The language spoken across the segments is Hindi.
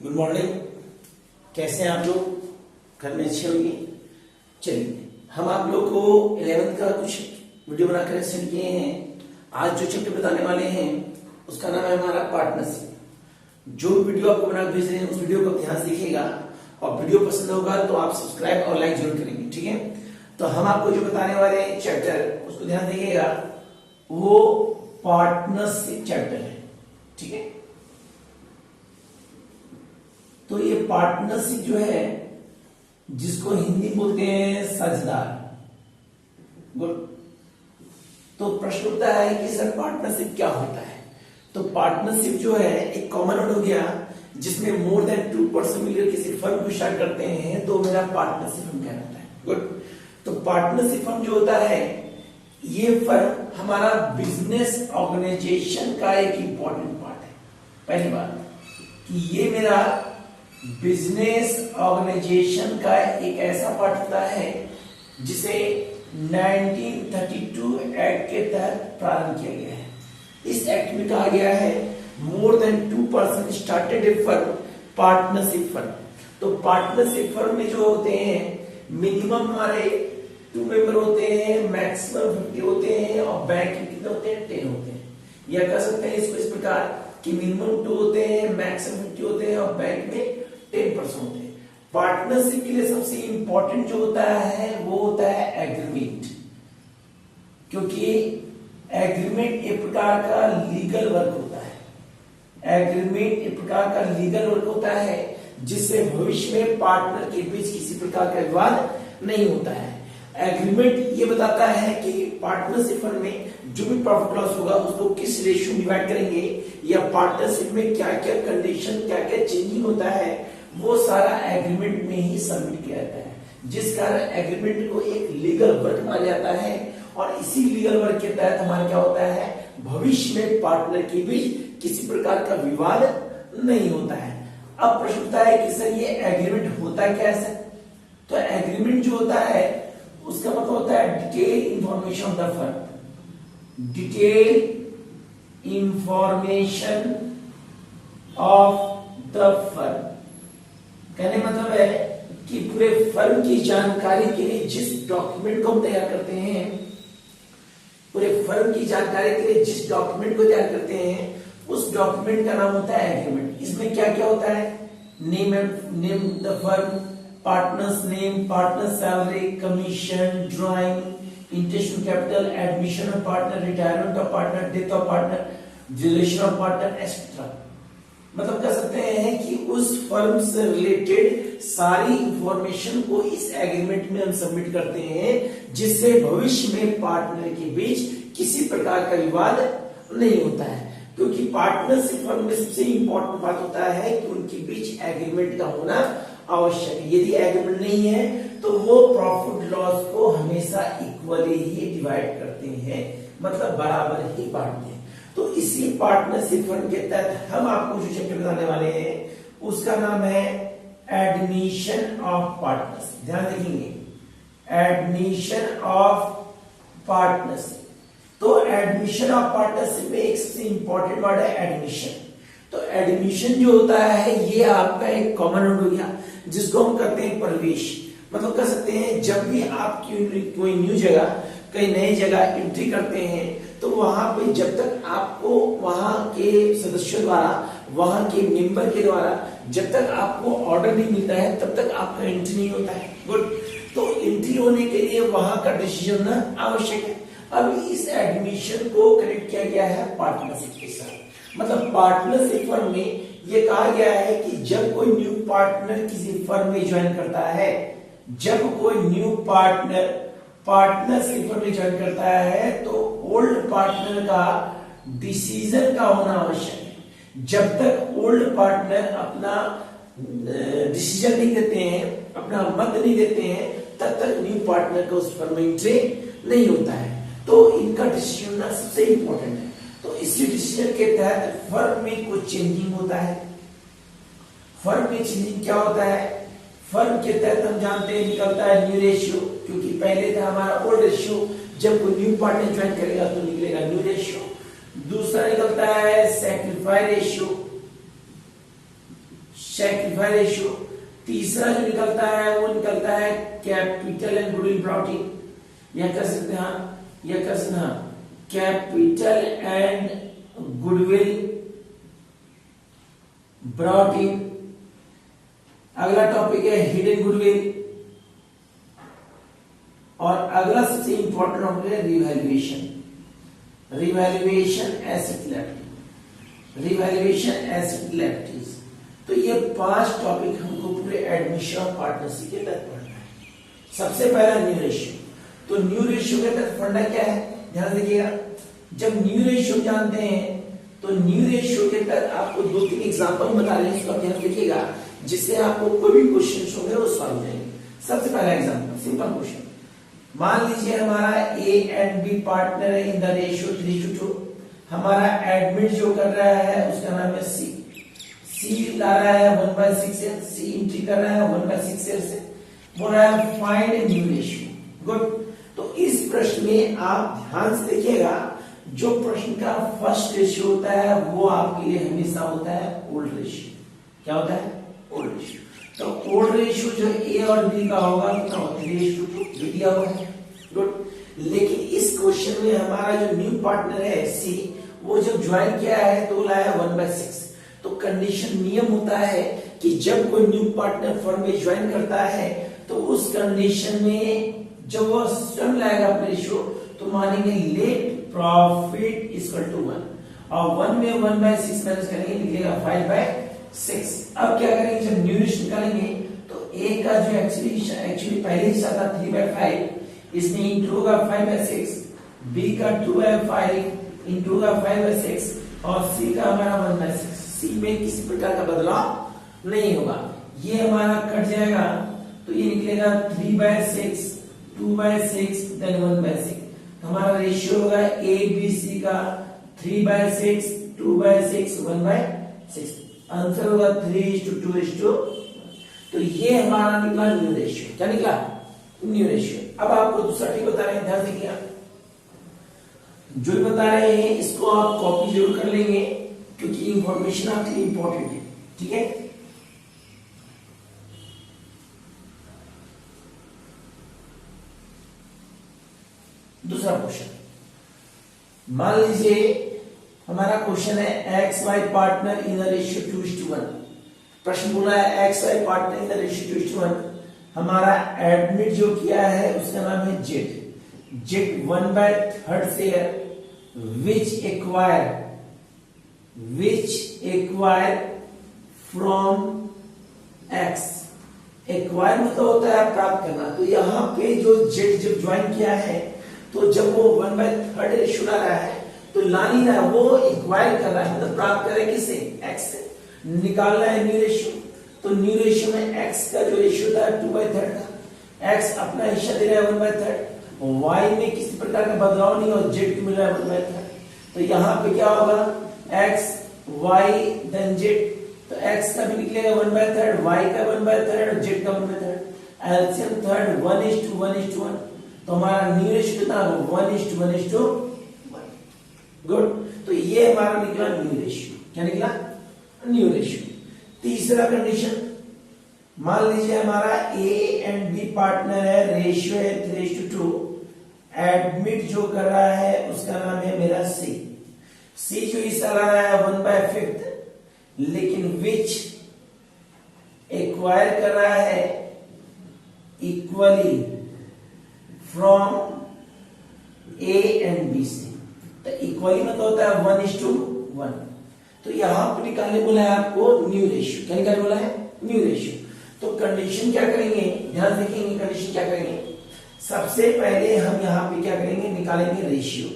Good morning. कैसे हैं आप लोग? घर में अच्छे होंगे। चलिए, हम आप लोग को 11th का कुछ वीडियो बनाकर सेंड किए हैं। आज जो चैप्टर बताने वाले हैं उसका नाम है हमारा पार्टनरशिप। जो वीडियो आपको बना भेज रहे हैं उस वीडियो को ध्यान से देखिएगा और वीडियो पसंद होगा तो आप सब्सक्राइब और लाइक जरूर करेंगे, ठीक है। तो हम आपको जो बताने वाले हैं चैप्टर उसको ध्यान देखिएगा, वो पार्टनरशिप चैप्टर है, ठीक है। तो ये पार्टनरशिप जो है जिसको हिंदी बोलते हैं साझेदार। गुड। तो प्रश्न उठता है कि सर पार्टनरशिप क्या होता है? तो पार्टनरशिप जो है एक कॉमन वर्ड हो गया जिसमें मोर देन 2 पर्सन मिलकर किसी फर्म को स्टार्ट करते हैं तो मेरा पार्टनरशिप फर्म कहलाता है। गुड। तो पार्टनरशिप फर्म जो होता है ये फर्म हमारा बिजनेस ऑर्गेनाइजेशन का एक इंपॉर्टेंट पार्ट है। पहली बात कि ये मेरा बिजनेस ऑर्गेनाइजेशन का एक ऐसा पार्ट होता है जिसे 1932 एक्ट के तहत प्रारंभ किया गया है। इस एक्ट में कहा गया है मोर देन 2 पर्सन स्टार्टेड ए फर्म पार्टनरशिप फर्म। तो पार्टनरशिप फर्म में जो होते हैं मिनिमम हमारे 2 मेंबर होते हैं, मैक्सिमम 50 होते हैं और बैंक में कितने होते हैं? 10 होते हैं। या कह सकते हैं इसको इस प्रकार कि मिनिमम 2 होते हैं, मैक्सिमम 50 होते हैं और बैंक में 10% होते हैं। पार्टनरशिप के लिए सबसे इंपॉर्टेंट जो होता है वो होता है एग्रीमेंट, क्योंकि एग्रीमेंट एक प्रकार का लीगल वर्क होता है। एग्रीमेंट एक प्रकार का लीगल वर्क होता है जिससे भविष्य में पार्टनर के बीच किसी प्रकार का विवाद नहीं होता है। एग्रीमेंट ये बताता है कि पार्टनरशिप फर्म में जो भी प्रॉफिट लॉस होगा उसको किस रेशियो में डिवाइड करेंगे या पार्टनरशिप में क्या क्या कंडीशन क्या क्या चेंजिंग होता है वो सारा एग्रीमेंट में ही सबमिट किया जाता है, जिस कारण एग्रीमेंट को एक लीगल वर्क माना जाता है। और इसी लीगल वर्क के तहत हमारा क्या होता है, भविष्य में पार्टनर के बीच किसी प्रकार का विवाद नहीं होता है। अब प्रश्न उठता है कि सर ये एग्रीमेंट होता क्या है? तो एग्रीमेंट जो होता है उसका मतलब होता है detail information of the firm. Detail information of the firm कहने मतलब है कि पूरे फर्म की जानकारी के लिए जिस डॉक्यूमेंट को हम तैयार करते हैं, पूरे फर्म की जानकारी के लिए जिस डॉक्यूमेंट को तैयार करते हैं उस डॉक्यूमेंट का नाम होता है एग्रीमेंट। इसमें क्या क्या होता है? Name the firm, partners name, partner salary, commission, drawing, interest capital, admission of partner, retirement of partner, death of partner, deletion of partner etcetera. मतलब कह सकते हैं कि उस फर्म से रिलेटेड सारी इंफॉर्मेशन को इस एग्रीमेंट में हम सबमिट करते हैं जिससे भविष्य में पार्टनर के बीच किसी प्रकार का विवाद नहीं होता है। क्योंकि पार्टनरशिप फर्म में सबसे इंपॉर्टेंट बात होता है कि उनके बीच एग्रीमेंट का होना आवश्यक है। यदि एग्रीमेंट नहीं है तो वो प्रॉफिट लॉस को हमेशा इक्वली ही डिवाइड करते हैं, मतलब बराबर ही बांटते हैं। तो इसी पार्टनरशिप फर्म के तहत हम आपको जो चैप्टर बताने वाले हैं उसका नाम है एडमिशन ऑफ पार्टनर्स। ध्यान रखेंगे, एडमिशन ऑफ पार्टनरशिप। तो एडमिशन ऑफ पार्टनरशिप में एक सबसे इंपॉर्टेंट वर्ड है एडमिशन। तो एडमिशन जो होता है ये आपका एक कॉमन वर्ड हो गया जिसको हम कहते हैं प्रवेश। मतलब कह सकते हैं जब भी आप कोई न्यू जगह, कई नई जगह एंट्री करते हैं तो वहां पे जब तक आपको वहां के सदस्यों द्वारा, वहां के मेंबर के द्वारा जब तक आपको ऑर्डर नहीं मिलता है तब तक आपका एंट्री नहीं होता है। गुड। तो एंट्री होने के लिए वहां का डिसीजन ना आवश्यक है। अब इस एडमिशन को कनेक्ट किया गया है पार्टनरशिप के साथ। मतलब पार्टनरशिप फर्म में ये कहा गया है कि जब कोई न्यू पार्टनर किसी फर्म में ज्वाइन करता है, जब कोई न्यू पार्टनरशिप फर्म में ज्वाइन करता है तो ओल्ड पार्टनर का डिसीजन का होना आवश्यक है। जब तक ओल्ड पार्टनर अपना डिसीजन नहीं देते हैं, अपना मत नहीं देते हैं, तब तक न्यू पार्टनर का उस फर्म में एंट्री नहीं होता है। तो इनका डिसीजन सबसे इंपॉर्टेंट है। तो इसी डिसीजन के तहत फर्म में कुछ चेंजिंग होता है। फर्म में चेंजिंग क्या होता है? फर्म के तहत हम जानते हैं निकलता है न्यू रेशियो, क्योंकि पहले था हमारा ओल्ड रेशियो, जब कोई न्यू पार्टनर ज्वाइन करेगा तो निकलेगा न्यू रेशियो। दूसरा निकलता है सैक्रिफाइस रेशियो। Sacrifice ratio. तीसरा जो निकलता है वो निकलता है कैपिटल एंड गुडविल ब्रॉट इन, या कर सकते हैं या कर सकते हैं कैपिटल एंड गुडविल ब्रॉट इन। अगला टॉपिक है हिडन गुडविल, और अगला सबसे इंपॉर्टेंट टॉपिक है revaluation, revaluation asset liability, revaluation asset liabilities. तो ये 5 टॉपिक हमको पूरे एडमिशन और पार्टनरशिप के तहत पढ़ना है। सबसे पहला न्यू रेशियो। तो न्यू रेशियो के तहत फंडा क्या है, ध्यान देखिएगा। जब न्यू रेशियो जानते हैं तो न्यू रेशियो के तहत आपको 2-3 एग्जांपल बता रहे हैं, इसका ध्यान देखिएगा, जिससे आपको कोई भी क्वेश्चन होंगे वो सॉल्व हो जाएंगे। सबसे पहला एग्जांपल, सिंपल क्वेश्चन, मान लीजिए हमारा ए एंड बी पार्टनर है इन द रेशियो 3:2। हमारा एडमिट जो कर रहा है उसका नाम है सी। सी ला रहा है 1/6 से, सी एंट्री कर रहा है 1/6 से, बोल रहा है फाइंड न्यू रेशियो। गुड। तो इस प्रश्न में आप ध्यान से देखिएगा, जो प्रश्न का फर्स्ट रेशियो होता है वो आपके लिए हमेशा होता है ओल्ड रेशियो। क्या होता है? Old ratio. तो ओल्ड रेशियो जो ए और बी का होगा कितना होता है? 3:2 दिया हुआ है। गुड। लेकिन इस क्वेश्चन में हमारा जो न्यू पार्टनर है सी, वो जब ज्वाइन किया है तो लाया 1/6। तो कंडीशन नियम होता है कि जब कोई न्यू पार्टनर फर्म में ज्वाइन करता है तो उस कंडीशन में जब वो स्वयं लाएगा अपने रेशियो तो मानेंगे लेट प्रॉफिट इक्वल टू 1, और 1 में 1/6 माइनस करेंगे, निकलेगा 5/6। अब क्या करेंगे, जब न्यू रेशियो निकालेंगे तो ए का जो एक्चुअली पहले हिस्सा था 3/5, इसमें इंटू होगा 5/6, बी का 2/5 इंटू होगा 5/6, और सी का हमारा 1/6। सी में किसी प्रकार का बदलाव नहीं होगा। ये हमारा कट जाएगा तो ये निकलेगा 3/6, 2/6 देन 1/6। हमारा रेशियो होगा ए बी सी का 3/6, 2/6, 1/6। आंसर होगा 3:2:1। तो ये हमारा निकला न्यू रेशियो। क्या निकला? New ratio. अब आपको दूसरा टिप बता रहे हैं, ध्यान देखिए, जो बता रहे हैं इसको आप कॉपी जरूर कर लेंगे क्योंकि इंफॉर्मेशन आपके लिए इंपॉर्टेंट है। ठीक है, दूसरा क्वेश्चन, मान लीजिए हमारा क्वेश्चन है X Y partner in ratio 2:1। प्रश्न बोला है X Y partner in ratio 2:1। हमारा एडमिट जो किया है उसका नाम है Z. Z 1/3 share which acquire from x। Acquire मतलब होता है प्राप्त करना। तो यहाँ पे जो जेड जब ज्वाइन किया है तो जब वो 1/3 रेशियो ला रहा है तो ला नहीं रहा, वो एक्वायर कर रहा है, मतलब प्राप्त कर रहा है किससे? एक्स से। निकालना है न्यू रेशियो। तो न्यू रेशियो में एक्स का जो रेशियो था 2/3 था, एक्स अपना हिस्सा दे रहा है 1/3, वाई में किसी प्रकार का बदलाव नहीं और जेड को मिल रहा है 1/3। तो यहाँ पे क्या होगा, एक्स वाई देन जेड। तो एक्स का भी निकलेगा 1/3, वाई का 1/3 और जेड का 1/3। LCM third 1:1:1। तो हमारा न्यू रेशियो कितना? 1:1:1। गुड। तो ये हमारा निकला न्यू रेशियो। क्या निकला? New ratio. तीसरा कंडीशन, मान लीजिए हमारा ए एंड बी पार्टनर है, रेशियो है 3:2। एडमिट जो कर रहा है उसका नाम है मेरा सी। सी जो हिस्सा ला रहा है 1/5, लेकिन विच एक्वायर कर रहा है equally from A and B से। तो इक्वली मतलब होता है 1:1। तो यहां पर निकालने बोला है आपको न्यू रेशियो। क्या निकालने बोला है? New ratio. तो कंडीशन क्या करेंगे, ध्यान देखेंगे कंडीशन क्या करेंगे। सबसे पहले हम यहाँ पे क्या करेंगे, निकालेंगे रेशियो।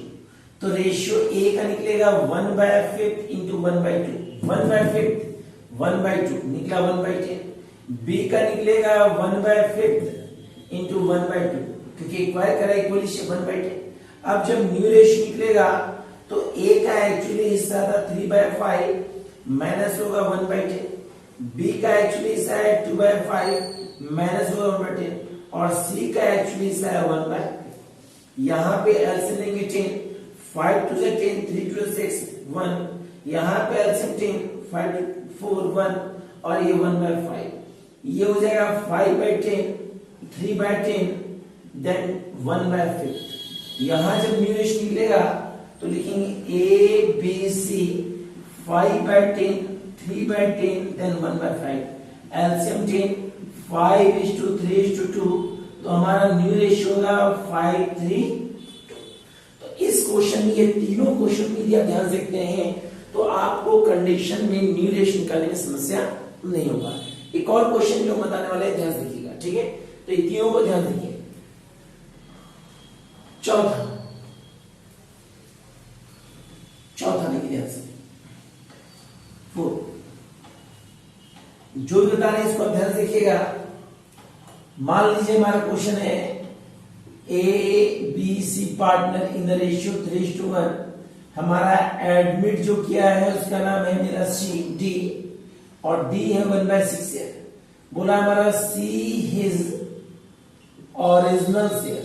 तो रेशियो ए का निकलेगा 1/5 इंटू 1/2। 1/5 1/2 निकला 1/10। बी का निकलेगा 1/5 इंटू 1/2, क्योंकि एक्वायर करा इक्वली से 1/10। अब जब न्यू रेशियो निकलेगा तो ए का एक्चुअली हिस्सा था 3/5 माइनस होगा 1/10, बी का एक्चुअली हिस्सा है 2/5 माइनस होगा 1/10, और सी का एक्चुअली हिस्सा है 1/5। यहां पे एलसीएम लेंगे 10, 5 2 10, 3 2 6 1। यहां पे एलसीएम 10, 5 4 1, और ये 1/5, ये हो जाएगा 5/10, 3/10, देन 1/5। यहां जब न्यूरेशन निकलेगा तो लिखेंगे A B C 5/10, 3/10, then 1/5। LCM 10, 5:3:2, तो हमारा न्यू रेशियो होगा 5:3:2। तो इस क्वेश्चन में, ये तीनों क्वेश्चन यदि आप ध्यान देखते हैं तो आपको कंडीशन में न्यू रेशियो निकालने में समस्या नहीं होगा। एक और क्वेश्चन जो बताने वाले हैं, ध्यान देखिएगा, ठीक है? तो इन तीनों को ध्यान देखिए। चौथा देखिए ध्यान से, 4 जो भी बता रहे हैं इसको ध्यान से देखिएगा। मान लीजिए हमारा क्वेश्चन है A B C partner in the ratio 3:1। हमारा एडमिट जो किया है उसका नाम है मेरा सी डी, और डी है 1/6 है। बोला हमारा सी हिज ओरिजिनल शेयर,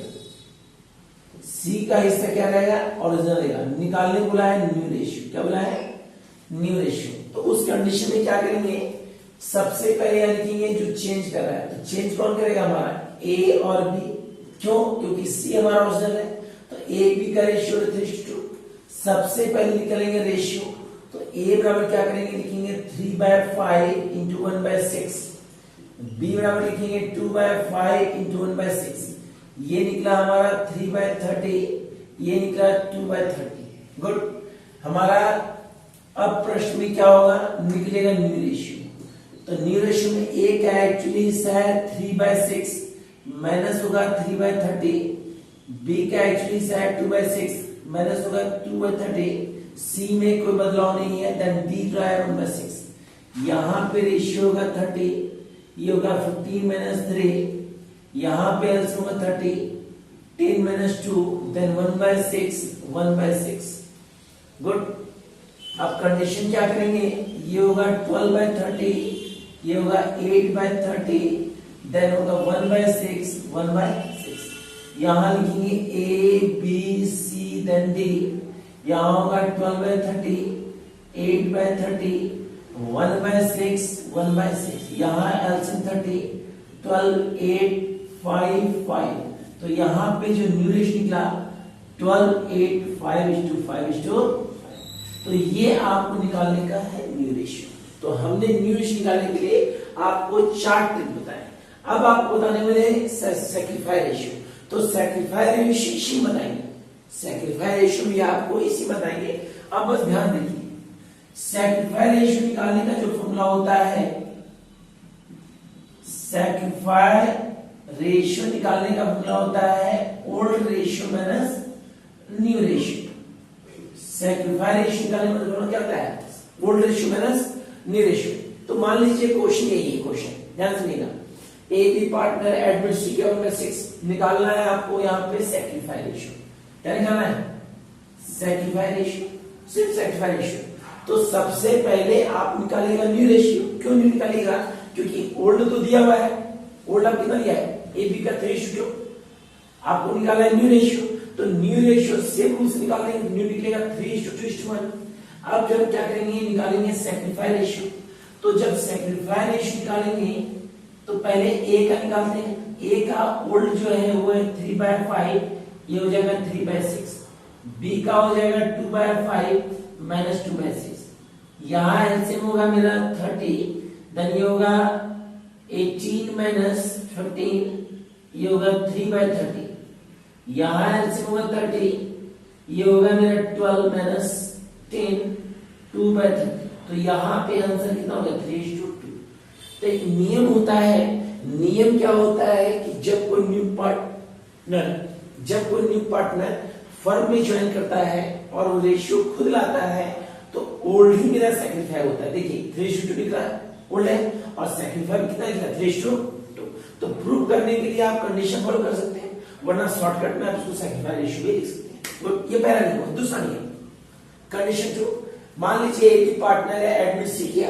सी का हिस्सा क्या रहेगा? ओरिजिनल रहेगा। निकालने बोला है न्यू रेशियो, क्या बोला है? New ratio. तो उस कंडीशन में क्या करेंगे? सबसे पहले लिखेंगे जो चेंज कर रहा है, तो चेंज कौन करेगा? हमारा ए और बी। क्यों? क्योंकि सी हमारा ओरिजिनल है, तो ए बी का रेशियो 3:2। सबसे पहले निकालेंगे रेशियो, तो ए बराबर क्या करेंगे? लिखेंगे 3/5 इंटू 1/6। बी बराबर लिखेंगे 2/5 इंटू 1/6। ये निकला हमारा 3/30, ये निकला 2/30। गुड। हमारा अब प्रश्न में क्या होगा? निकलेगा न्यू रेशियो। तो न्यू रेशियो में ए का एक्चुअली हिस्सा है 3/6, माइनस होगा 3/30। बी का एक्चुअली हिस्सा है 2/6, माइनस होगा 2/30। सी में कोई बदलाव नहीं है, देन डी जो है 1/6। यहां पे रेशियो होगा 30, ये होगा 15 - 3। यहां पे एलसीएम होगा 30, 10 - 2, देन 1/6, 1/6। गुड। अब कंडीशन क्या करेंगे? ये होगा 12/30, ये होगा 8/30, देन होगा 1/6, 1/6। यहां लिखेंगे A B C then D. यहां होगा 12/30, 8/30, 1/6, 1/6। यहां एलसीएम 30, 12, 8, 5, 5। तो यहां पे जो न्यू रेशियो निकला 12, 8, 5:5:5। तो ये आपको निकालने का है न्यू रेशियो। तो हमने न्यू रेशियो निकालने के लिए आपको 4 ट्रिक बताए। अब आपको बताने वाले सैक्रिफाई रेशियो। तो सैक्रिफाई रेशियो इसी बताएंगे, सैक्रिफाई रेशियो भी आपको इसी बताएंगे। अब बस ध्यान देखिए, सैक्रिफाई रेशियो निकालने का जो फॉर्मूला होता है, सैक्रिफाई रेशियो निकालने का फॉर्मूला होता है old ratio minus new ratio. Sacrifice ratio निकालने का फॉर्मूला क्या होता है? Old ratio minus new ratio. तो मान लीजिए क्वेश्चन यही है, क्वेश्चन ध्यान सुनिएगा। ए बी पार्टनर एडमिट सी के 1/6 निकालना है आपको। यहाँ पे सैक्रिफाई रेशियो क्या निकालना है? सैक्रिफाई रेशियो, सिर्फ सैक्रिफाई रेशियो। तो सबसे पहले आप निकालिएगा न्यू रेशियो। क्यों नहीं निकालिएगा? क्योंकि ओल्ड तो दिया हुआ है। ओल्ड आप कितना दिया है? ए बी का 3:2। आपको निकालना है न्यू रेशियो, तो न्यू रेशियो सेम रूल से निकाल देंगे, न्यू निकलेगा 3:1। अब जब क्या करेंगे? निकालेंगे सैक्रिफाई रेशियो। तो जब सैक्रिफाई रेशियो निकालेंगे तो पहले ए का निकालते हैं। ए का ओल्ड जो है वो है 3/5, ये हो जाएगा 3/6। बी का हो जाएगा 2/5 माइनस 2/6। यहां एलसीएम होगा मेरा 30, देन ये होगा 18 माइनस 15, ये होगा 3/30। यहां एलसीएम होगा 30, ये होगा मेरा 12 माइनस 10, 2/30। तो यहां पे आंसर कितना होगा? 3:2। तो एक नियम होता है, नियम क्या होता है कि जब कोई न्यू पार्टनर फर्म में ज्वाइन करता है और वो रेशियो खुद लाता है तो ओल्ड ही मेरा सैक्रिफाई होता है। देखिए 3:2 दिख रहा है, ओल्ड है, और सैक्रिफाई कितना दिख रहा है? 3:2। तो प्रूव करने के लिए आप कंडीशन फॉलो कर सकते हैं, वरना शॉर्टकट में आप उसको सैक्रिफाई रेशियो भी लिख सकते हैं। ये पहला नियम। दूसरा नियम, कंडीशन 2, मान लीजिए एक ही पार्टनर है, एडमिट सी किया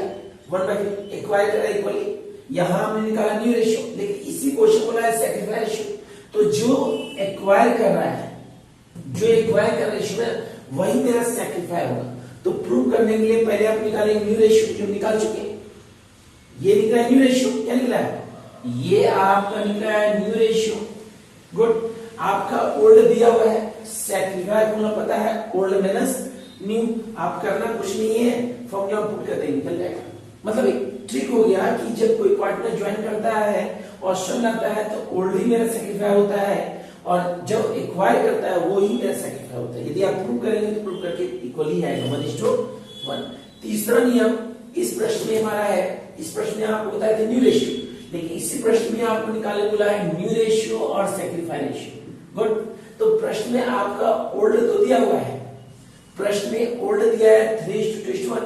1/5 एक्वायर करा इक्वली। यहां हमने निकाला न्यू रेशियो, लेकिन इसी क्वेश्चन को लाया सैक्रिफाई रेशियो। तो जो एक्वायर कर रहा है, जो एक्वायर कर रेशियो है वही मेरा सैक्रिफाई होगा। तो प्रूव करने के लिए पहले आप निकालेंगे न्यू रेशियो, जो निकाल चुके हैं। ये निकला है न्यू रेशियो, क्या निकला है, ये आपका निकला है न्यू रेशियो। गुड। आपका ओल्ड दिया हुआ है, सैक्रिफाई फॉर्मूला पता है, ओल्ड माइनस न्यू, आप करना कुछ नहीं है, फॉर्मूला पुट करते निकल जाएगा। मतलब एक ट्रिक हो गया कि जब कोई पार्टनर ज्वाइन करता है और सन आता है तो ओल्ड ही मेरा सैक्रिफाई होता है, और जब एक्वायर करता है वो ही मेरा सैक्रिफाई होता है। यदि आप प्रूव करेंगे तो प्रूव करके इक्वली आएगा 1:1। तीसरा नियम इस प्रश्न में हमारा है, इस प्रश्न में आपको बताया था न्यू रेशियो, लेकिन इसी प्रश्न में आपको निकालने बोला है न्यू रेशियो और सैक्रिफाई रेशियो। गुड। तो प्रश्न में आपका ओल्ड तो दिया हुआ है, प्रश्न में ओल्ड दिया है 3:1,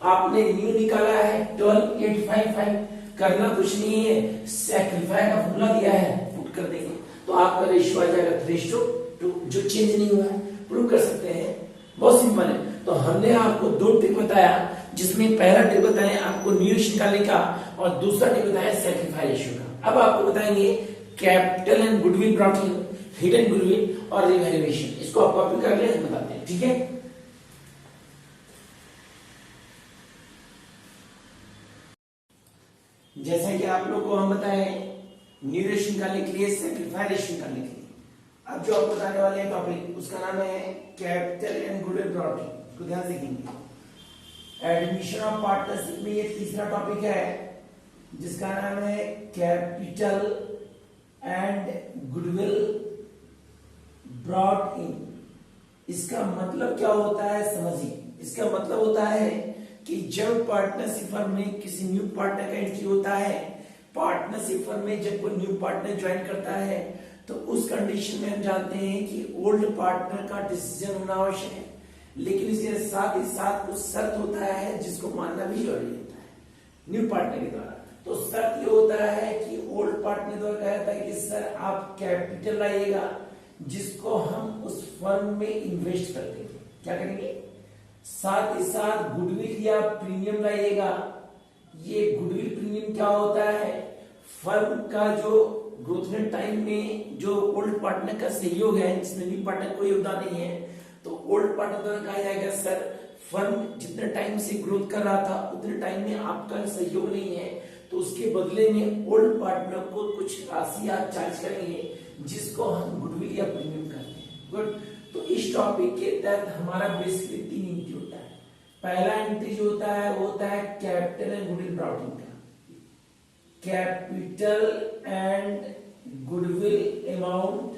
आपने न्यू निकाला है 12855, करना कुछ नहीं है, सैक्रिफाई का फॉर्मूला दिया है, पुट कर देंगे तो आपका रेशियो आ जाएगा 3:2, जो चेंज नहीं हुआ है, प्रूव कर सकते हैं, बहुत सिंपल है। तो हमने आपको दो ट्रिक बताया, जिसमें पहला ट्रिक बताया आपको न्यू रेशियो निकालने का और दूसरा ट्रिक बताया सैक्रिफाई रेशियो का। अब आपको बताएंगे capital and goodwill brought in, hidden goodwill और रिवैल्यूएशन, इसको आप कॉपी कर ले, हम बताते हैं, ठीक है। जैसा कि आप लोग को हम बताएं न्यू रेशियो निकालने के लिए, सैक्रिफाई रेशियो निकालने के लिए, अब जो आपको बताने वाले हैं टॉपिक उसका नाम है कैपिटल एंड गुडविल ब्रॉट इन, को ध्यान से देखेंगे। एडमिशन ऑफ पार्टनरशिप में ये तीसरा टॉपिक है जिसका नाम है कैपिटल एंड गुडविल ब्रॉट इन। इसका मतलब क्या होता है समझिए, इसका मतलब होता है कि जब पार्टनरशिप फर्म में किसी न्यू पार्टनर का एंट्री होता है, पार्टनरशिप फर्म में जब कोई न्यू पार्टनर ज्वाइन करता है तो उस कंडीशन में हम जानते हैं कि ओल्ड पार्टनर का डिसीजन होना आवश्यक है, लेकिन इसके साथ ही साथ कुछ शर्त होता है जिसको मानना भी जरूरी होता है न्यू पार्टनर के द्वारा। तो शर्त ये होता है कि ओल्ड पार्टनर द्वारा कहा जाता है कि सर आप कैपिटल लाइएगा जिसको हम उस फर्म में इन्वेस्ट कर देंगे, क्या करेंगे, साथ ही साथ गुडविल या प्रीमियम लाइएगा। ये गुडविल प्रीमियम क्या होता है, फर्म का जो ग्रोथ टाइम में जो ओल्ड पार्टनर का सहयोग है, जिसमें न्यू पार्टनर कोई योगदान नहीं है, तो ओल्ड पार्टनर द्वारा कहा जाएगा सर फर्म जितने टाइम से ग्रोथ कर रहा था उतने टाइम में आपका सहयोग नहीं है, तो उसके बदले में ओल्ड पार्टनर को कुछ राशि आप चार्ज करेंगे जिसको हम गुडविल या प्रीमियम करते हैं। गुड। तो इस टॉपिक के तहत हमारा बेसिकली 3 एंट्री होता है। पहला एंट्री जो होता है वो होता है capital and goodwill brought in का, capital and goodwill amount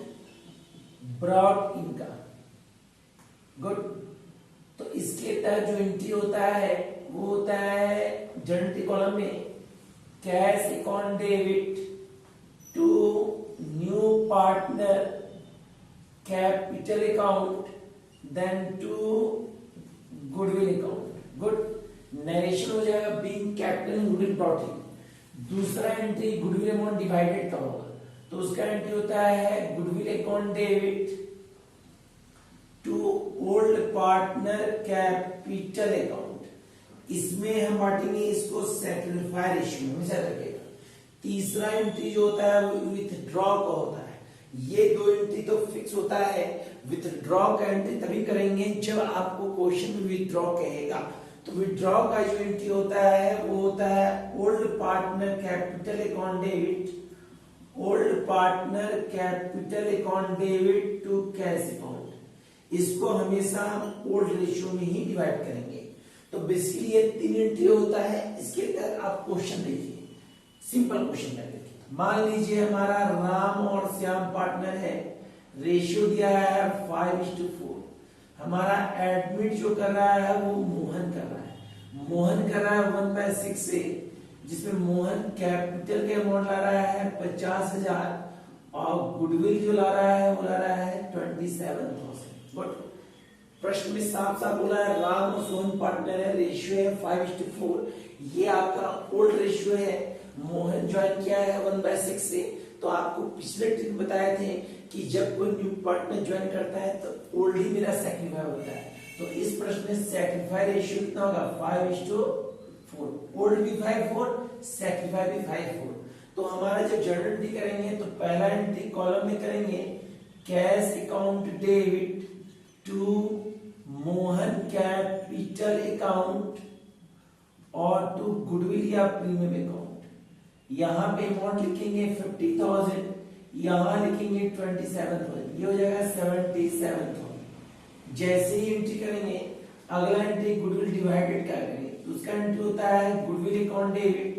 brought in का। गुड। तो इसके तहत जो एंट्री होता है वो होता है जनरल कॉलम में cash account debit to new partner capital account then to goodwill account. Good. Narration हो जाएगा being capital and goodwill brought in. दूसरा एंट्री गुडविल अमाउंट डिवाइडेड का होगा, तो उसका एंट्री होता है goodwill account debit to old partner capital account. इसमें हम बांटेंगे इसको सैक्रिफाई रेशियो में, हमेशा रखिएगा। तीसरा एंट्री जो होता है वो विथड्रॉ का होता है। ये दो एंट्री तो फिक्स होता है, विथड्रॉ का एंट्री तभी करेंगे जब आपको क्वेश्चन में विथड्रॉ कहेगा। तो विथड्रॉ का जो एंट्री होता है वो होता है old partner capital account debit, old partner capital account debit to cash account. इसको हमेशा हम ओल्ड रेशियो में ही डिवाइड करेंगे। तो बेसिकली ये 3 एंट्री होता है। इसके तहत आप क्वेश्चन देखिए, सिंपल क्वेश्चन कर देखिए। मान लीजिए हमारा राम और श्याम पार्टनर है, रेशियो दिया है 5:4। हमारा एडमिट जो कर रहा है वो मोहन कर रहा है, मोहन कर रहा है 1/6 से, जिसमें मोहन कैपिटल के अमाउंट ला रहा है 50,000 और गुडविल जो ला रहा है वो ला रहा है 27,000। बट प्रश्न में साफ साफ बोला है राम और सोहन पार्टनर है, रेशियो है 5:4। ये आपका ओल्ड रेशियो है, मोहन ज्वाइन किया है 1/6 से। तो आपको पिछले ट्रिक बताए थे कि जब कोई न्यू पार्टनर ज्वाइन करता है तो ओल्ड ही मेरा सैक्रिफाई होता है। तो इस प्रश्न में सैक्रिफाई रेशियो कितना होगा 5:4, ओल्ड भी 5:4, सैक्रिफाई भी 5:4। तो हमारा जब जर्नल एंट्री करेंगे तो पहला एंट्री कॉलम में करेंगे cash account debit to Mohan capital account और टू गुडविल या प्रीमियम अकाउंट। यहाँ पे अमाउंट लिखेंगे 50,000, यहाँ लिखेंगे 27,000, ये हो जाएगा 77,000। जैसे ही एंट्री करेंगे अगला एंट्री गुडविल डिवाइडेड क्या करेंगे, तो उसका एंट्री होता है goodwill account debit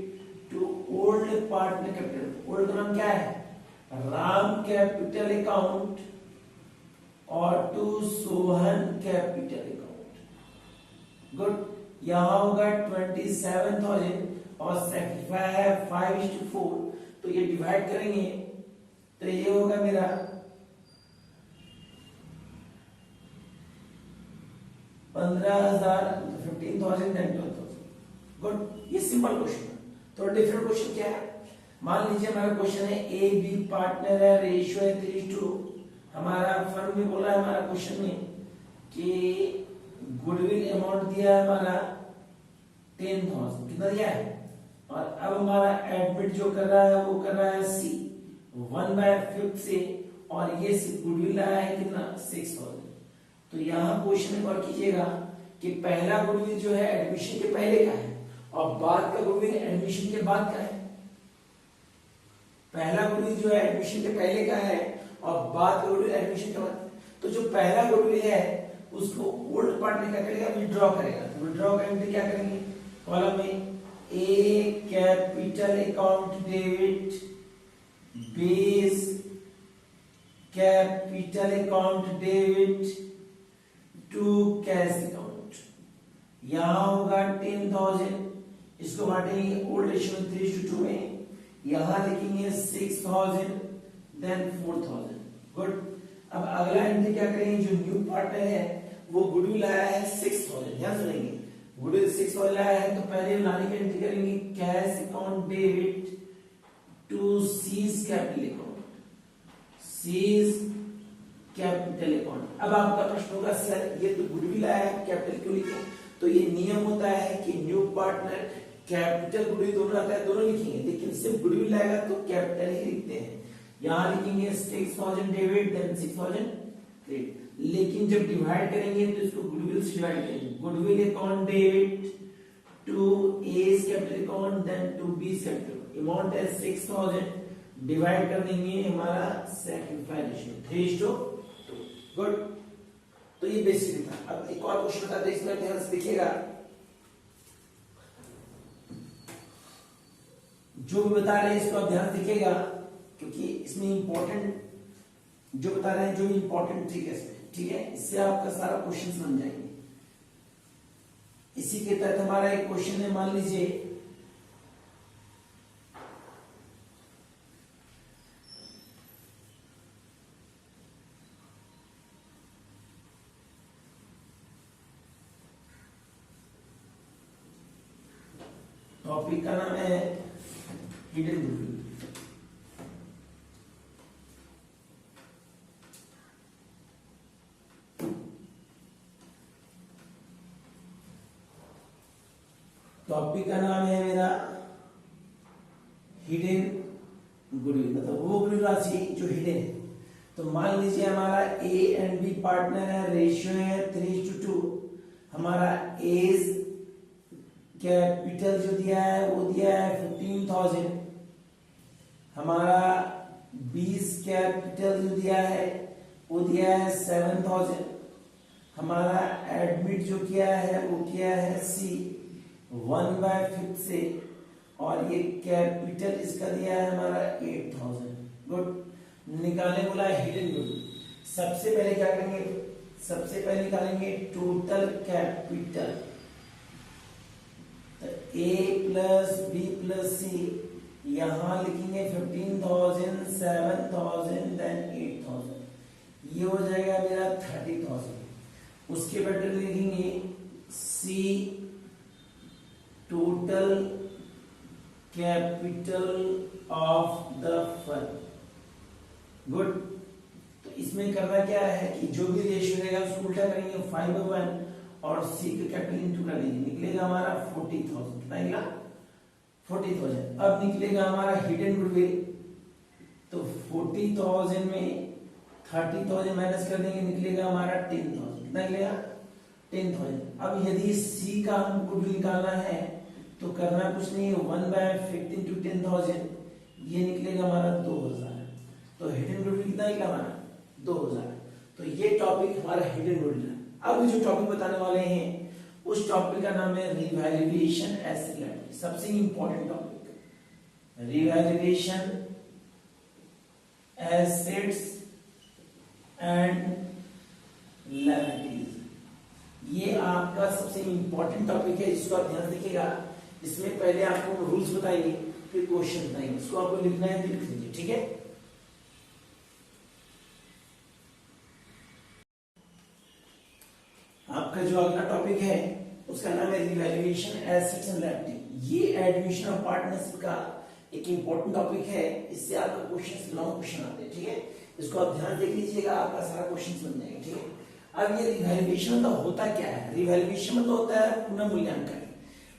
to old partner capital. Old का नाम क्या है, राम कैपिटल अकाउंट, और to Sohan capital account. Good, यहां होगा 27,000 और सेक्टिफाई है 5:4, तो ये डिवाइड करेंगे तो ये होगा मेरा 15,000, 15,000 एंड 12,000। गुड, ये सिंपल क्वेश्चन है। थोड़ा डिफरेंट क्वेश्चन क्या है, मान लीजिए हमारा क्वेश्चन है ए बी पार्टनर है, रेशियो है 3:2। हमारा फर्म में बोला है हमारा क्वेश्चन में कि गुडविल अमाउंट दिया है हमारा 10,000, कितना दिया है, और अब हमारा एडमिट जो कर रहा है वो कर रहा है सी 1/5 से, और ये गुडविल आया है कितना 6,000। तो यहाँ क्वेश्चन में गौर कीजिएगा कि पहला गुडविल जो है एडमिशन के पहले का है और बाद का गुडविल एडमिशन के बाद का है। पहला गुडविल जो है एडमिशन के पहले का है और बाद का गुडविल एडमिशन के बाद। तो जो पहला गुडविल है उसको ओल्ड पार्टनर क्या करेगा, विड्रॉ करेगा। तो विड्रॉ का एंट्री क्या करेंगे, कॉलम में A capital account debit base capital account debit to cash account. यहां होगा 10,000, इसको बांटेंगे ओल्ड रेशियो 3:2 में, यहां लिखेंगे 6,000 देन 4,000। गुड, अब अगला एंट्री क्या करेंगे, जो न्यू पार्टनर है वो गुडविल आया है 6,000, ध्यान सुनेंगे, गुडविल 6,000 आया है, तो पहले लाने की एंट्री करेंगे cash account debit to C's capital account, C's capital account. अब आपका प्रश्न होगा सर ये तो गुडविल आया है कैपिटल क्यों लिखे, तो ये नियम होता है कि न्यू पार्टनर कैपिटल गुडविल दोनों आता है, दोनों लिखेंगे, लेकिन सिर्फ गुडविल आएगा तो कैपिटल ही लिखते हैं। यहां लिखेंगे 6,000 डेबिट देन 6,000 क्रेडिट, लेकिन जब डिवाइड करेंगे तो इसको गुडविल से डिवाइड करेंगे, goodwill account debit to A's capital account then to B capital, amount है 6,000, डिवाइड कर देंगे हमारा सेक्टिफाई रेशियो 3:2। गुड, तो ये बेसिक था। अब एक और क्वेश्चन बताते हैं, इसमें ध्यान से देखिएगा, जो भी बता रहे हैं इसको आप ध्यान से देखिएगा, क्योंकि इसमें इंपॉर्टेंट जो बता रहे हैं, जो इंपॉर्टेंट ट्रिक है इसमें, ठीक है, इससे आपका सारा क्वेश्चन समझ जाएंगे। इसी के तहत हमारा एक क्वेश्चन है, मान लीजिए टॉपिक का नाम है हिडन गुडविल। टॉपिक का नाम है मेरा हिडन गुडविल, मतलब वो गुडविल राशि जो हिडन है। तो मान लीजिए हमारा ए एंड बी पार्टनर है, रेशियो है 3:2, हमारा एज कैपिटल जो दिया है वो दिया है 15,000, हमारा बीस कैपिटल जो दिया है वो दिया है 7,000, हमारा एडमिट जो किया है वो किया है सी 1/5 से, और ये कैपिटल इसका दिया है हमारा 8,000। गुड, निकालने बोला है हिडन गुडविल। सबसे पहले क्या करेंगे, सबसे पहले निकालेंगे टोटल कैपिटल, तो ए प्लस बी प्लस सी, यहां लिखेंगे 15,000 7,000 देन 8,000, ये हो जाएगा मेरा 30,000। उसके बाद लिखेंगे सी total capital of the firm. Good, तो इसमें करना क्या है कि जो भी रेशियो रहेगा उसको उल्टा करेंगे 5/1 और सी का कैपिटल इंटू कर देंगे, निकलेगा हमारा 40,000। कितना निकला 40,000। अब निकलेगा हमारा हिडन गुडविल, तो 40,000 में 30,000 माइनस कर देंगे, निकलेगा हमारा 10,000। कितना निकलेगा 10,000। अब यदि सी का हम गुडविल निकालना है तो करना कुछ नहीं है, 1/5 इंटू 10,000 ये निकलेगा हमारा 2000। तो हिडन गुडविल कितना निकला हमारा 2000। तो ये टॉपिक हमारा हिडन गुडविल है। अब जो टॉपिक बताने वाले हैं उस टॉपिक का नाम है रिवैल्यूएशन एसेट लायबिलिटी। सबसे important topic revaluation assets and liabilities. ये आपका सबसे इंपॉर्टेंट टॉपिक है जिसको आप ध्यान रखिएगा। इसमें पहले आपको रूल्स बताएंगे फिर क्वेश्चन बताएंगे, इसको आपको लिखना है तो लिख लीजिए, ठीक है। आपका जो अगला टॉपिक है उसका नाम है रिवैल्यूएशन एसेट्स एंड लायबिलिटी। ये एडमिशन ऑफ पार्टनरशिप का एक इंपॉर्टेंट टॉपिक है। इससे आपका क्वेश्चन लॉन्ग क्वेश्चन आते हैं, ठीक है। इसको आप ध्यान देख लीजिएगा, आपका सारा क्वेश्चन बन जाएगा, ठीक है। अब ये रिवैल्यूएशन मतलब होता क्या है? रिवैल्यूएशन मतलब होता है पुनर्मूल्यांकन।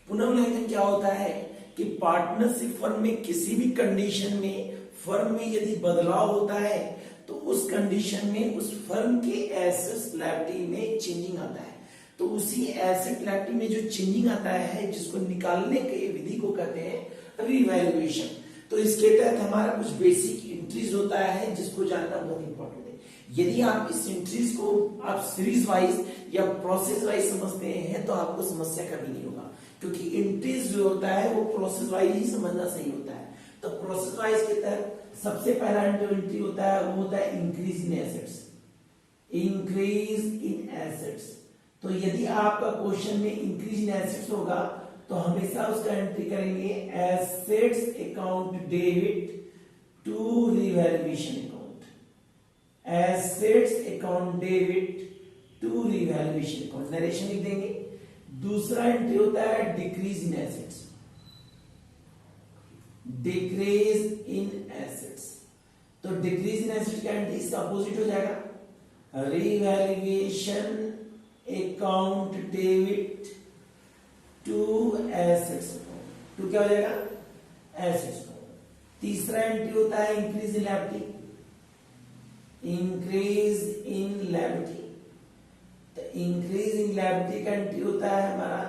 पुनर्मूल्यांकन क्या होता है कि पार्टनरशिप फर्म में किसी भी कंडीशन में फर्म में यदि बदलाव होता है तो उस कंडीशन में उस फर्म के एसेट्स लायबिलिटी में चेंजिंग आता है। तो उसी एसेट लायबिलिटी में जो चेंजिंग आता है जिसको निकालने के विधि को कहते हैं रिवैल्यूएशन। तो इसके तहत हमारा कुछ बेसिक एंट्रीज होता है जिसको जानना बहुत इंपॉर्टेंट है। यदि आप इस एंट्रीज को आप सीरीज वाइज या प्रोसेस वाइज समझते हैं तो आपको समस्या कभी नहीं होगा, क्योंकि एंट्रीज जो होता है वो प्रोसेस वाइज ही समझना सही होता है। तो प्रोसेस वाइज के तहत सबसे पहला जो एंट्री होता है वो होता है increase in assets. Increase in assets. तो यदि आपका क्वेश्चन में इंक्रीज इन एसेट्स होगा तो हमेशा उसका एंट्री करेंगे assets account debit to revaluation account. Assets account debit to revaluation account, narration लिख देंगे। दूसरा एंट्री होता है decrease in assets. Decrease in assets. तो डिक्रीज इन एसेट्स का एंट्री इसका अपोजिट हो जाएगा revaluation account debit to assets account. To क्या हो जाएगा एसेट्स अकाउंट। तीसरा एंट्री होता है increase in liability. Increase in liability. तो इंक्रीज इन लायबिलिटी का एंट्री होता है हमारा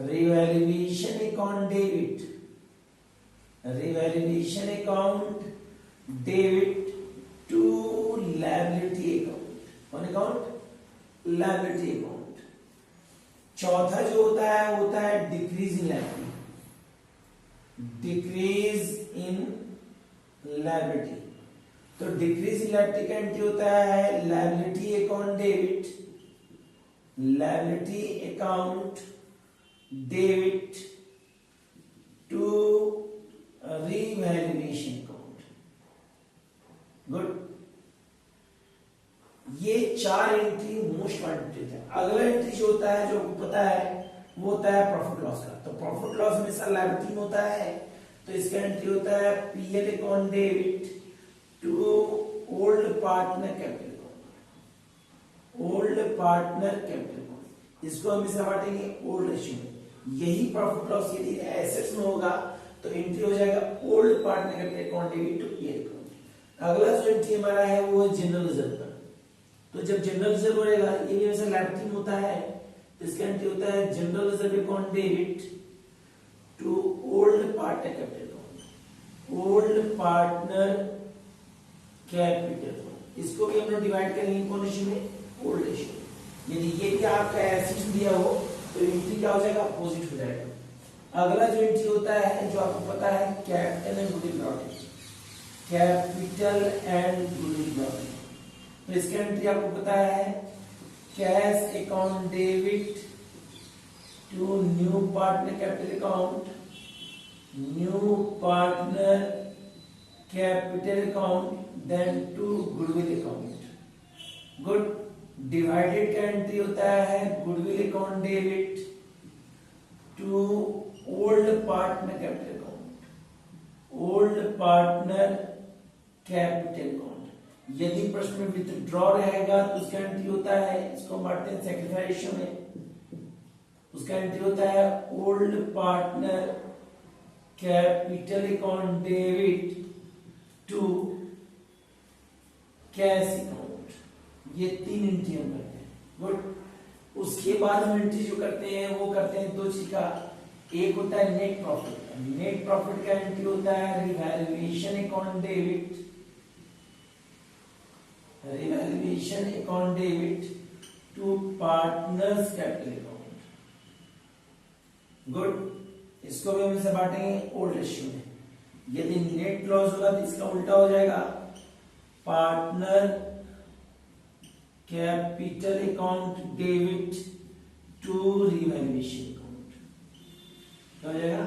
revaluation account debit. Revaluation account debit to liability account. कौन अकाउंट? Liability account. चौथा जो होता है decrease in liability. Decrease in liability. तो डिक्रीज इन लायबिलिटी का एंट्री होता है liability account debit. Liability account debit to revaluation account. Good. ये चार एंट्री मोस्ट इंपॉर्टेंट है। अगला एंट्री जो होता है जो पता है वो होता है प्रॉफिट लॉस का। तो प्रॉफिट लॉस हमेशा लायबिलिटी में होता है, तो इसका एंट्री होता है PL account debit to old partner capital account. Old partner capital account, इसको हमेशा बांटेंगे ओल्ड रेशियो में। यही प्रॉफिट लॉस यदि एसेट्स में होगा तो एंट्री हो जाएगा old partner capital account debit to PL account. अगला जो एंट्री हमारा है वो है जनरल रिजर्व का। तो जब जनरल रिजर्व रहेगा ये भी वैसे लायबिलिटी में होता है, तो इसका एंट्री होता है general reserve account debit to old partner capital account. Old partner capital account, इसको भी हम लोग डिवाइड करेंगे कौन रेशियो में? Old ratio. यदि ये भी आपका एसेट्स दिया हो तो एंट्री क्या हो जाएगा? अपोजिट हो जाएगा। अगला जो एंट्री होता है जो आपको पता है capital and goodwill brought. Capital and goodwill brought. तो इसका एंट्री आपको पता है cash account debit to new partner capital account. New partner capital account then to goodwill account. Good. Divided का एंट्री होता है goodwill account debit to old partner capital account. Old partner capital account. यदि प्रश्न में विथड्रॉ रहेगा तो उसका एंट्री होता है, इसको बांटते हैं सेक्रीफाइस रेशियो में, उसका एंट्री होता है old partner capital account debit to cash account. ये तीन एंट्री हम करते हैं। गुड। उसके बाद हम एंट्री जो करते हैं वो करते हैं दो चीज का, एक होता है नेट प्रॉफिट। नेट प्रॉफिट का एंट्री होता है revaluation account debit, revaluation account debit to partners capital account. Good, इसको भी हम इसे बांटेंगे ओल्ड रेशियो में। यदि नेट लॉस होगा तो इसका उल्टा हो जाएगा, partner capital account debit to revaluation account, क्या हो जाएगा,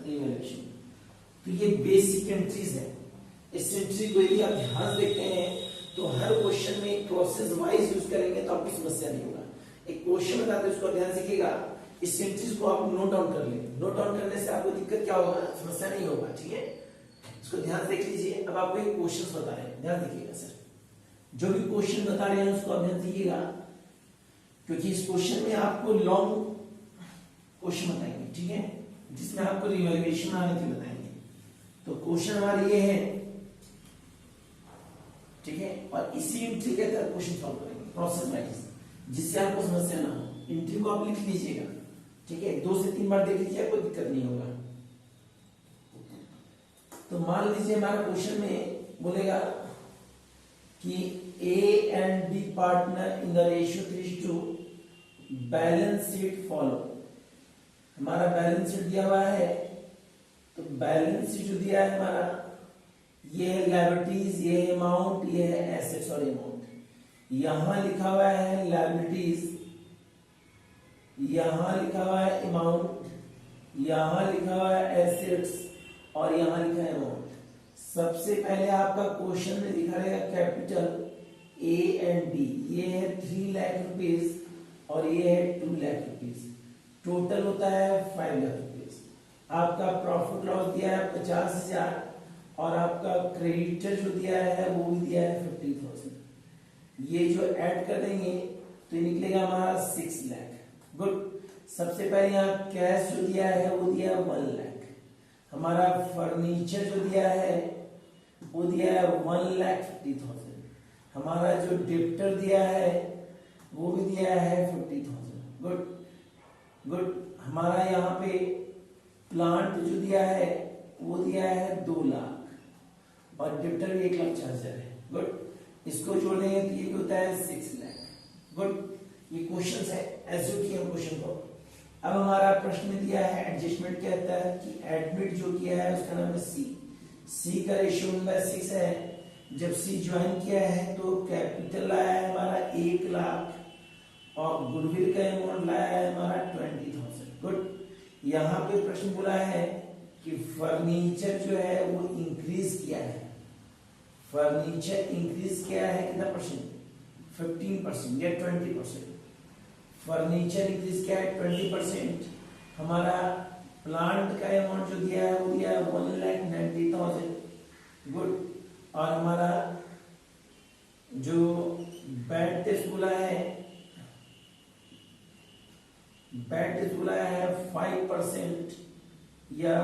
रिवैल्यूएशन। तो ये बेसिक एंट्रीज है। इस एंट्री को यदि आप ध्यान देखते हैं तो हर क्वेश्चन में प्रोसेस वाइज यूज करेंगे तो आपको समस्या नहीं होगा। एक क्वेश्चन बताते हैं उसको ध्यान सीखिएगा, इस एंट्रीज को आप नोट डाउन कर लें। नोट डाउन करने से आपको दिक्कत क्या होगा, समस्या नहीं होगा, ठीक है। इसको ध्यान देख लीजिए। अब आपको एक क्वेश्चन बता रहे हैं, ध्यान देखिएगा सर, जो भी क्वेश्चन बता रहे हैं उसको आप ध्यान दीजिएगा, क्योंकि इस क्वेश्चन में आपको लॉन्ग क्वेश्चन बताएंगे, ठीक है, जिसमें आपको रिवैल्यूएशन आने के बताएंगे। तो क्वेश्चन हमारे ये है, ठीक है, और इसी एंट्री के तहत क्वेश्चन सॉल्व करेंगे प्रोसेस वाइज, जिससे आपको समस्या ना हो। एंट्री को आप लिख लीजिएगा, ठीक है, 2 से 3 बार देख लीजिए, कोई दिक्कत नहीं होगा। तो मान लीजिए हमारा क्वेश्चन में बोलेगा कि A and B partner in the ratio 3:2, balance sheet follow. हमारा बैलेंस शीट दिया हुआ है, तो बैलेंस शीट जो दिया है हमारा, ये है लायबिलिटीज, ये है अमाउंट, ये है एसेट्स और अमाउंट। यहां लिखा हुआ है लायबिलिटीज, यहां लिखा हुआ है अमाउंट, यहां लिखा हुआ है एसेट्स और यहां लिखा है अमाउंट। सबसे पहले आपका क्वेश्चन में दिखा रहेगा कैपिटल ए एंड बी, ये है 3 लाख रुपीज और ये है 2 लाख रुपीज, टोटल होता है 5 लाख रुपीज। आपका प्रॉफिट लॉस दिया है 50,000 और आपका क्रेडिटर जो दिया है वो भी दिया है 50,000। ये जो ऐड कर देंगे तो निकलेगा हमारा 6 लाख। गुड, सबसे पहले यहाँ कैश जो दिया है वो दिया है 1 लाख। हमारा फर्नीचर जो दिया है वो दिया है 1,50,000। हमारा जो डिप्टर दिया है वो भी दिया है 50,000। गुड गुड, हमारा यहाँ पे प्लांट जो दिया है वो दिया है 2 लाख और डिप्टर भी 1,40,000 है। गुड, इसको जोड़ेंगे तो ये होता है 6 लाख। गुड, ये क्वेश्चन है, ऐसे किए हम क्वेश्चन को। अब हमारा प्रश्न में दिया है एडजस्टमेंट, कहता है कि एडमिट जो किया है उसका नाम है सी। सी का रेशियो 1/6 है। जब सी ज्वाइन किया है तो कैपिटल आया है हमारा 1 लाख और गुडविल का अमाउंट लाया है हमारा 20,000। गुड, यहाँ पे प्रश्न बोला है कि फर्नीचर जो है वो इंक्रीज किया है। फर्नीचर इंक्रीज किया है कितना परसेंट, 15% या 20%। फर्नीचर इंक्रीज किया है 20%। हमारा प्लांट का अमाउंट जो दिया है वो दिया है 1,90,000। गुड, और हमारा जो बेड टेस्ट बोला है, बेड टेस्ट बोला है 5% या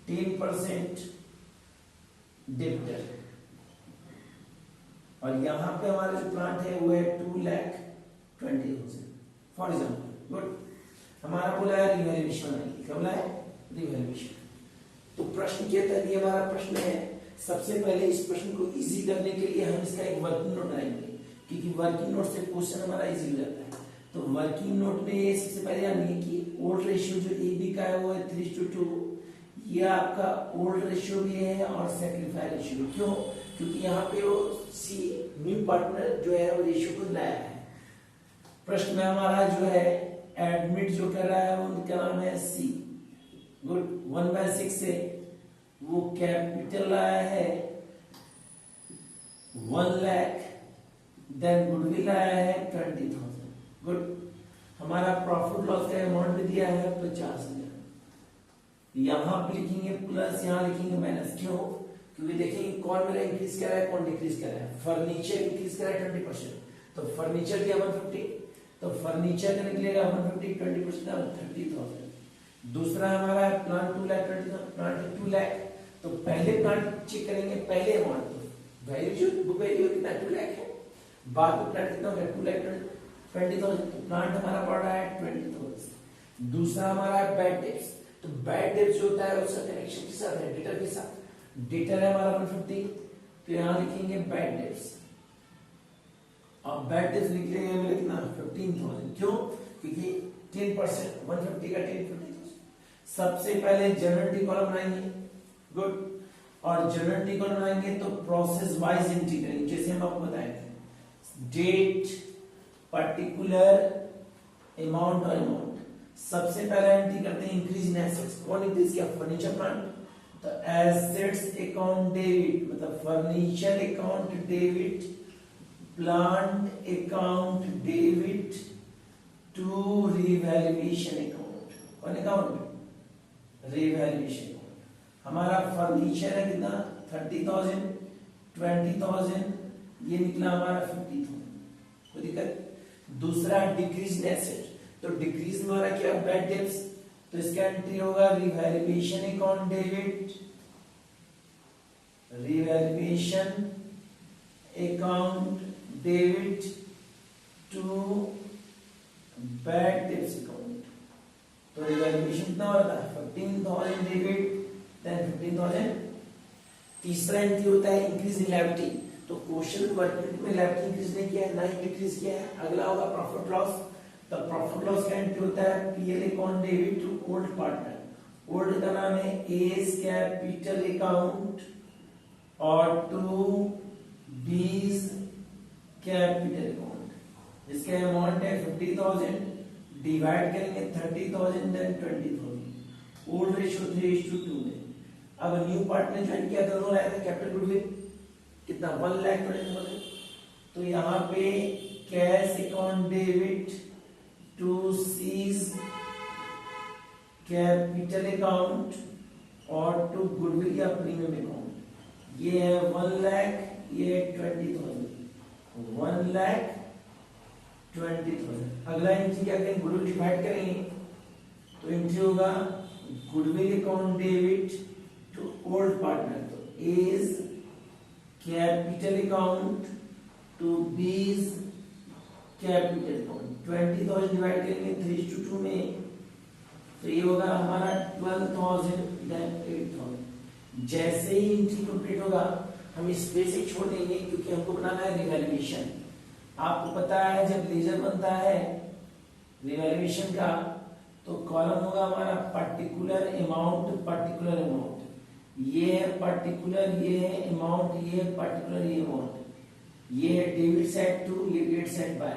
10% डिप्टर। और यहां पे हमारा जो प्लांट है वो है 2,20,000 फॉर एग्जाम्पल। गुड, हमारा बोला है रिवैल्यूएशन, क्या बोला है, रिवैल्यूएशन। तो प्रश्न के तहत ये हमारा प्रश्न है। सबसे पहले इस प्रश्न को इजी करने के लिए हम इसका एक वर्किंग नोट बनाएंगे, क्योंकि वर्किंग नोट से क्वेश्चन हमारा इजी हो जाता है। तो वर्किंग नोट में सबसे पहले यानी कि ओल्ड रेशियो जो ए बी का है वो है 3:2। ये आपका ओल्ड रेशियो भी है और सेक्रीफाई रेशियो। क्यों, क्योंकि यहाँ पे वो सी न्यू पार्टनर जो है वो रेशियो को लाया है। प्रश्न में हमारा जो है एडमिट जो कर रहा है उनका नाम है सी। गुड, 1/6 से वो कैपिटल आया है 1 लाख, देन गुडविल आया है 20,000। गुड, हमारा प्रॉफिट लॉस का अमाउंट भी दिया है 50,000। यहां पे लिखेंगे प्लस, यहां लिखेंगे माइनस। क्यों, क्योंकि देखेंगे कौन मेरा इंक्रीज कर रहा है, कौन डिक्रीज कर रहा है। फर्नीचर इंक्रीज कर रहा है 20%, तो फर्नीचर दिया 150, तो फर्नीचर का निकलेगा 150, 20% 30,000। दूसरा हमारा है प्लांट 2,20,000, प्लांट 2 लाख। तो पहले प्लांट चेक करेंगे, पहले अमाउंट तो वैल्यू जो बुक वैल्यू कितना 2 लाख है, बाद में प्लांट कितना हो गया 2,20,000। तो प्लांट हमारा पड़ रहा है 20,000। दूसरा हमारा है बैड डेट्स। तो बैड डेट्स जो होता है उसका कनेक्शन के साथ है, डेटर के साथ। डेटर है हमारा 150, तो यहां लिखेंगे बैड डेट्स। अब बैड डेट्स निकलेंगे हमें कितना 15,000। क्यों? क्योंकि 10% 150 का 10 सबसे पहले जनरल टी कॉलम बनाएंगे। गुड। और जनरल टी कॉलम बनाएंगे तो प्रोसेस वाइज एंट्री करेंगे, जैसे हम आपको बताए थे। डेट, पर्टिकुलर, अमाउंट और अमाउंट। सबसे पहले एंट्री करते हैं इंक्रीज इन एसेट्स। कौन इंक्रीज किया? Furniture plant. तो एसेट्स अकाउंट डेबिट, मतलब furniture account debit, plant account debit to revaluation account. कौन अकाउंट? रिवैल्यूएशन। हमारा फर्नीचर है कितना 30,000, 20,000, ये निकला हमारा 50,000। कोई दिक्कत? दूसरा डिक्रीज इन एसेट। तो डिक्रीज में हमारा क्या? Bad debts. तो इसका एंट्री होगा revaluation account debit, revaluation account debit to bad debts account. तो रिवैल्यूएशन कितना होता है 15,000 डेबिट देन 15,000। तीसरा एंट्री होता है इंक्रीज इन लायबिलिटी। तो क्वेश्चन वर्किंग में लायबिलिटी इंक्रीज नहीं किया है, ना ही डिक्रीज किया है। अगला होगा प्रॉफिट लॉस। तो प्रॉफिट लॉस का एंट्री होता है PL account debit to old partner. Old का नाम है एज कैपिटल अकाउंट और टू बीज कैपिटल अकाउंट। इसका अमाउंट है 50,000, डिवाइड करेंगे 30,000 देन 20,000। ओल्ड रेशियो 3:2 में। अब न्यू पार्टनर ज्वाइन किया था, तो आया था कैपिटल गुडविल कितना 1 लाख 20,000। तो यहाँ पे cash account debit to C's capital account और टू गुडविल या प्रीमियम अकाउंट। ये है 1 लाख, ये 20,000, 1,20,000। अगला एंट्री क्या करेंगे? गुडविल डिवाइड करेंगे। तो एंट्री होगा goodwill account debit to old partner. तो as capital account to B's capital account. 20,000 divide करेंगे 3:2 में, तो ये होगा हमारा 12,000 देन 8,000। जैसे ही एंट्री कंप्लीट होगा हम इस बेसिक छोड़ देंगे, क्योंकि हमको बनाना है रिवैल्यूएशन। आपको पता है जब लेजर बनता है रिवैल्यूएशन का, तो कॉलम होगा हमारा पर्टिकुलर अमाउंट, पर्टिकुलर अमाउंट। ये है पर्टिकुलर, ये है अमाउंट, ये है पर्टिकुलर, ये अमाउंट। ये है डेबिट साइड टू, ये डेबिट साइड बाय।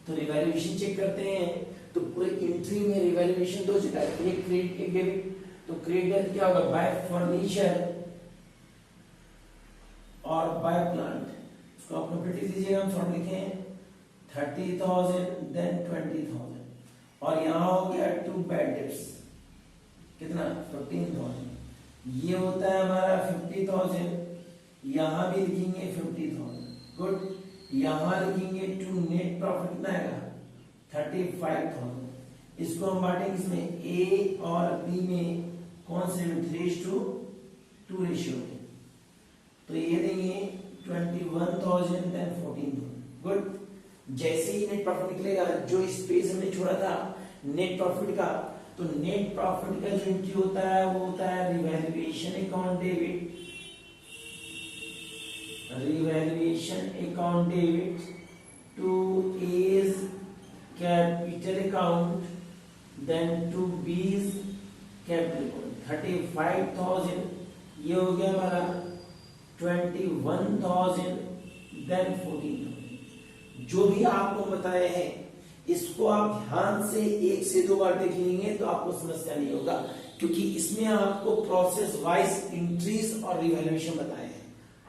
तो रिवैल्यूएशन चेक करते हैं तो पूरे एंट्री में रिवैल्यूएशन दो जगह, एक क्रेडिट एक डेबिट। तो क्रेडिट क्या होगा? बाय फर्नीचर और बाय प्लांट। इसको आप कंप्लीट लीजिएगा। हम शॉर्ट लिखे 30,000 देन 20,000। और यहां हो गया टू बैड डेट्स कितना 15,000। ये होता है हमारा 50,000। यहां भी लिखेंगे 50,000। गुड। यहां लिखेंगे टू नेट प्रॉफिट कितना आएगा 35,000। इसको हम बांटेंगे इसमें ए और बी में कौन से में 3:2 रेशियो में। तो ये देंगे 21,000 देन 14,000। गुड। जैसे ही नेट प्रॉफिट निकलेगा, जो स्पेस हमने छोड़ा था नेट प्रॉफिट का, तो नेट प्रॉफिट का जो एंट्री होता है वो होता है revaluation account debit, revaluation account debit to A's capital account then to B's capital account. 35,000 ये हो गया हमारा 21,000 देन 14,000। जो भी आपको बताए हैं इसको आप ध्यान से 1 से 2 बार देख लेंगे तो आपको समस्या नहीं होगा, क्योंकि इसमें आपको प्रोसेस वाइज एंट्रीज और रिवैल्यूएशन बताए हैं।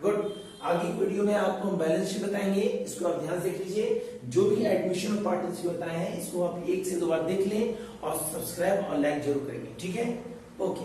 गुड। आगे वीडियो में आपको हम बैलेंस शीट बताएंगे, इसको आप ध्यान से देख लीजिए। जो भी एडमिशन और पार्टनरशिप बताए हैं इसको आप 1 से 2 बार देख लें और सब्सक्राइब और लाइक जरूर करेंगे। ठीक है, ओके।